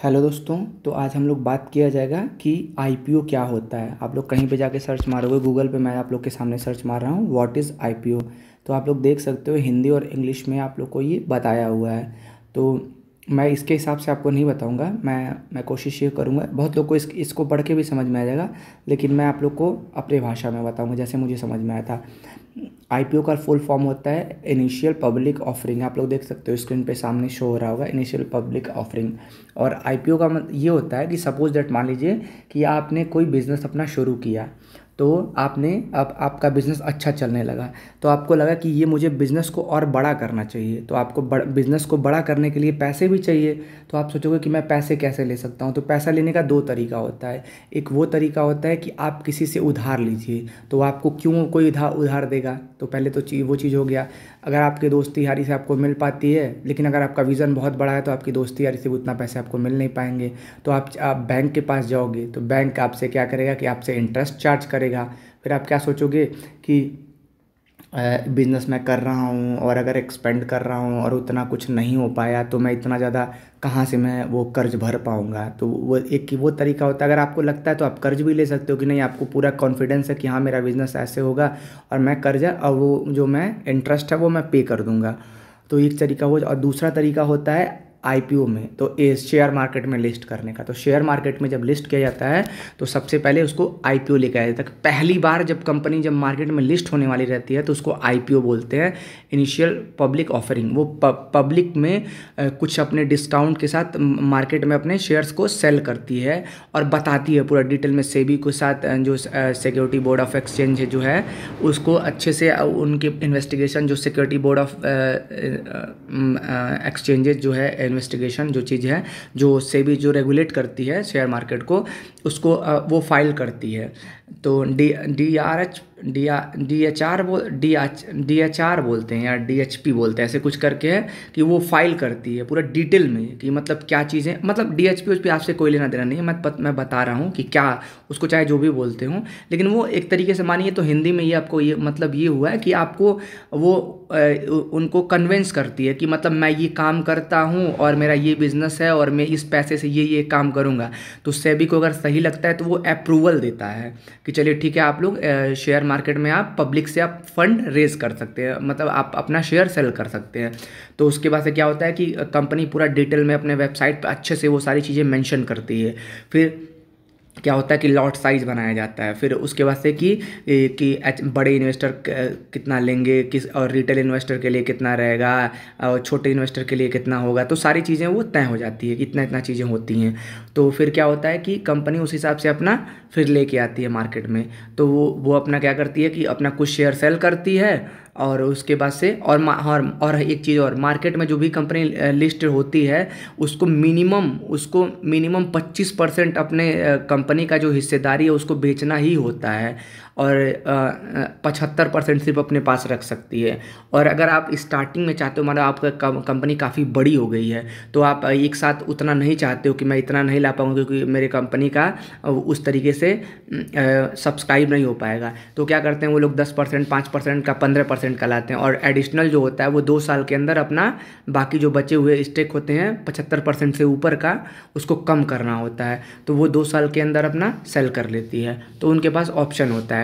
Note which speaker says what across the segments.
Speaker 1: Hello दोस्तों। तो आज हम लोग बात किया जाएगा कि आईपीओ क्या होता है। आप लोग कहीं पे जाके सर्च मारोगे गूगल पे, मैं आप लोग के सामने सर्च मार रहा हूँ व्हाट इज़ आईपीओ। तो आप लोग देख सकते हो हिंदी और इंग्लिश में आप लोग को ये बताया हुआ है। तो मैं इसके हिसाब से आपको नहीं बताऊंगा। मैं कोशिश ये करूंगा, बहुत लोग को इसको पढ़ के भी समझ में आ जाएगा, लेकिन मैं आप लोग को अपने भाषा में बताऊंगा जैसे मुझे समझ में आया था। आईपीओ का फुल फॉर्म होता है इनिशियल पब्लिक ऑफरिंग। आप लोग देख सकते हो स्क्रीन पे सामने शो हो रहा होगा इनिशियल पब्लिक ऑफरिंग। और आईपीओ का मतलब ये होता है कि सपोज दैट मान लीजिए कि आपने कोई बिज़नेस अपना शुरू किया, तो आपने अब आपका बिज़नेस अच्छा चलने लगा, तो आपको लगा कि ये मुझे बिज़नेस को और बड़ा करना चाहिए। तो आपको बिज़नेस को बड़ा करने के लिए पैसे भी चाहिए। तो आप सोचोगे कि मैं पैसे कैसे ले सकता हूँ। तो पैसा लेने का दो तरीका होता है। एक वो तरीका होता है कि आप किसी से उधार लीजिए। तो आपको क्यों कोई उधार देगा? तो पहले तो वो चीज़ हो गया। अगर आपकी दोस्ती यारी से आपको मिल पाती है, लेकिन अगर आपका विज़न बहुत बड़ा है तो आपकी दोस्ती यारी से उतना पैसे आपको मिल नहीं पाएंगे। तो आप बैंक के पास जाओगे तो बैंक आपसे क्या करेगा कि आपसे इंटरेस्ट चार्ज करेगा। फिर आप क्या सोचोगे कि बिज़नेस मैं कर रहा हूँ और अगर एक्सपेंड कर रहा हूँ और उतना कुछ नहीं हो पाया तो मैं इतना ज़्यादा कहाँ से मैं वो कर्ज भर पाऊँगा। तो वो तरीका होता है। अगर आपको लगता है तो आप कर्ज भी ले सकते हो कि नहीं, आपको पूरा कॉन्फिडेंस है कि हाँ मेरा बिज़नेस ऐसे होगा और मैं कर्ज है और वो जो मैं इंटरेस्ट है वो मैं पे कर दूँगा। तो एक तरीका हो। और दूसरा तरीका होता है आईपीओ में, तो शेयर मार्केट में लिस्ट करने का। तो शेयर मार्केट में जब लिस्ट किया जाता है तो सबसे पहले उसको आईपीओ लेके आया जाता है। पहली बार जब कंपनी जब मार्केट में लिस्ट होने वाली रहती है तो उसको आईपीओ बोलते हैं, इनिशियल पब्लिक ऑफरिंग। वो पब्लिक में कुछ अपने डिस्काउंट के साथ मार्केट में अपने शेयर्स को सेल करती है और बताती है पूरा डिटेल में। सेबी के साथ जो सिक्योरिटी बोर्ड ऑफ एक्सचेंज है जो है उसको अच्छे से उनके इन्वेस्टिगेशन, जो सिक्योरिटी बोर्ड ऑफ एक्सचेंजेस जो है इन्वेस्टिगेशन जो चीज़ है, जो सेबी जो रेगुलेट करती है शेयर मार्केट को, उसको वो फाइल करती है। तो डी एच आर बोलते हैं या DHP बोलते हैं, ऐसे कुछ करके है कि वो फाइल करती है पूरा डिटेल में कि मतलब क्या चीज़ें, मतलब DHP उस पर आपसे कोई लेना देना नहीं है। मैं बता रहा हूँ कि क्या उसको चाहे जो भी बोलते हों, लेकिन वो एक तरीके से मानिए तो हिंदी में ये आपको ये मतलब ये हुआ है कि आपको वो उनको कन्विंस करती है कि मतलब मैं ये काम करता हूँ और मेरा ये बिज़नेस है और मैं इस पैसे से ये काम करूँगा। तो सेबी को अगर सही लगता है तो वो अप्रूवल देता है कि चलिए ठीक है, आप लोग शेयर मार्केट में आप पब्लिक से आप फंड रेज कर सकते हैं, मतलब आप अपना शेयर सेल कर सकते हैं। तो उसके बाद से क्या होता है कि कंपनी पूरा डिटेल में अपने वेबसाइट पर अच्छे से वो सारी चीज़ें मेंशन करती है। फिर क्या होता है कि लॉट साइज़ बनाया जाता है। फिर उसके बाद से कि बड़े इन्वेस्टर कितना लेंगे, किस और रिटेल इन्वेस्टर के लिए कितना रहेगा और छोटे इन्वेस्टर के लिए कितना होगा। तो सारी चीज़ें वो तय हो जाती है, इतना इतना चीज़ें होती हैं। तो फिर क्या होता है कि कंपनी उस हिसाब से अपना फिर लेके आती है मार्केट में। तो वो अपना क्या करती है कि अपना कुछ शेयर सेल करती है और उसके बाद से और एक चीज़ और, मार्केट में जो भी कंपनी लिस्ट होती है उसको मिनिमम 25% अपने कंपनी का जो हिस्सेदारी है उसको बेचना ही होता है और 75% सिर्फ अपने पास रख सकती है। और अगर आप स्टार्टिंग में चाहते हो, मतलब आपका कंपनी काफ़ी बड़ी हो गई है, तो आप एक साथ उतना नहीं चाहते हो कि मैं इतना नहीं ला पाऊंगा क्योंकि मेरे कंपनी का उस तरीके से सब्सक्राइब नहीं हो पाएगा, तो क्या करते हैं वो लोग 10%, 5% का, 15% का लाते हैं और एडिशनल जो होता है वो 2 साल के अंदर अपना बाकी जो बचे हुए स्टेक होते हैं 75% से ऊपर का उसको कम करना होता है। तो वो 2 साल के अंदर अपना सेल कर लेती है। तो उनके पास ऑप्शन होता है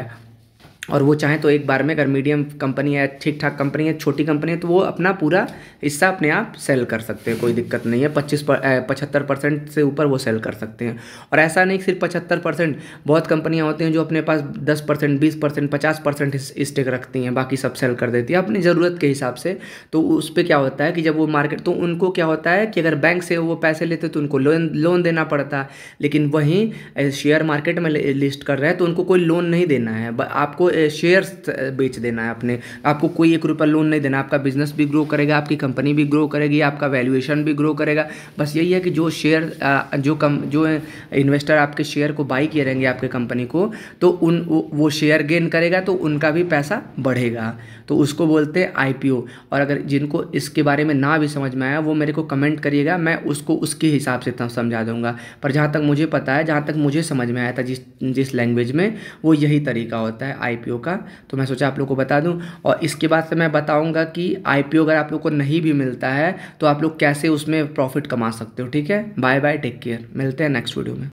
Speaker 1: और वो चाहें तो एक बार में, अगर मीडियम कंपनी है, ठीक ठाक कंपनी है, छोटी कंपनी है, तो वो अपना पूरा हिस्सा अपने आप सेल कर सकते हैं, कोई दिक्कत नहीं है। 75% से ऊपर वो सेल कर सकते हैं। और ऐसा नहीं सिर्फ 75%, बहुत कंपनियां होती हैं जो अपने पास 10%, 20%, 50% स्टेक रखती हैं, बाकी सब सेल कर देती है अपनी ज़रूरत के हिसाब से। तो उस पर क्या होता है कि जब वो मार्केट, तो उनको क्या होता है कि अगर बैंक से वो पैसे लेते तो उनको लोन देना पड़ता, लेकिन वहीं शेयर मार्केट में लिस्ट कर रहे हैं तो उनको कोई लोन नहीं देना है, आपको शेयर्स बेच देना है अपने। आपको कोई 1 रुपया लोन नहीं देना, आपका बिजनेस भी ग्रो करेगा, आपकी कंपनी भी ग्रो करेगी, आपका वैल्यूएशन भी ग्रो करेगा। बस यही है कि जो शेयर जो इन्वेस्टर आपके शेयर को बाई किए रहेंगे आपके कंपनी को, तो वो शेयर गेन करेगा तो उनका भी पैसा बढ़ेगा। तो उसको बोलते हैं आईपीओ। और अगर जिनको इसके बारे में ना भी समझ में आया वो मेरे को कमेंट करिएगा, मैं उसको उसके हिसाब से समझा दूंगा। पर जहाँ तक मुझे पता है, जहाँ तक मुझे समझ में आया था जिस लैंग्वेज में, वो यही तरीका होता है आईपीओ IPO का, तो मैं सोचा आप लोग को बता दूं। और इसके बाद से मैं बताऊंगा कि IPO अगर आप लोग को नहीं भी मिलता है तो आप लोग कैसे उसमें प्रॉफिट कमा सकते हो। ठीक है, बाय बाय, टेक केयर, मिलते हैं नेक्स्ट वीडियो में।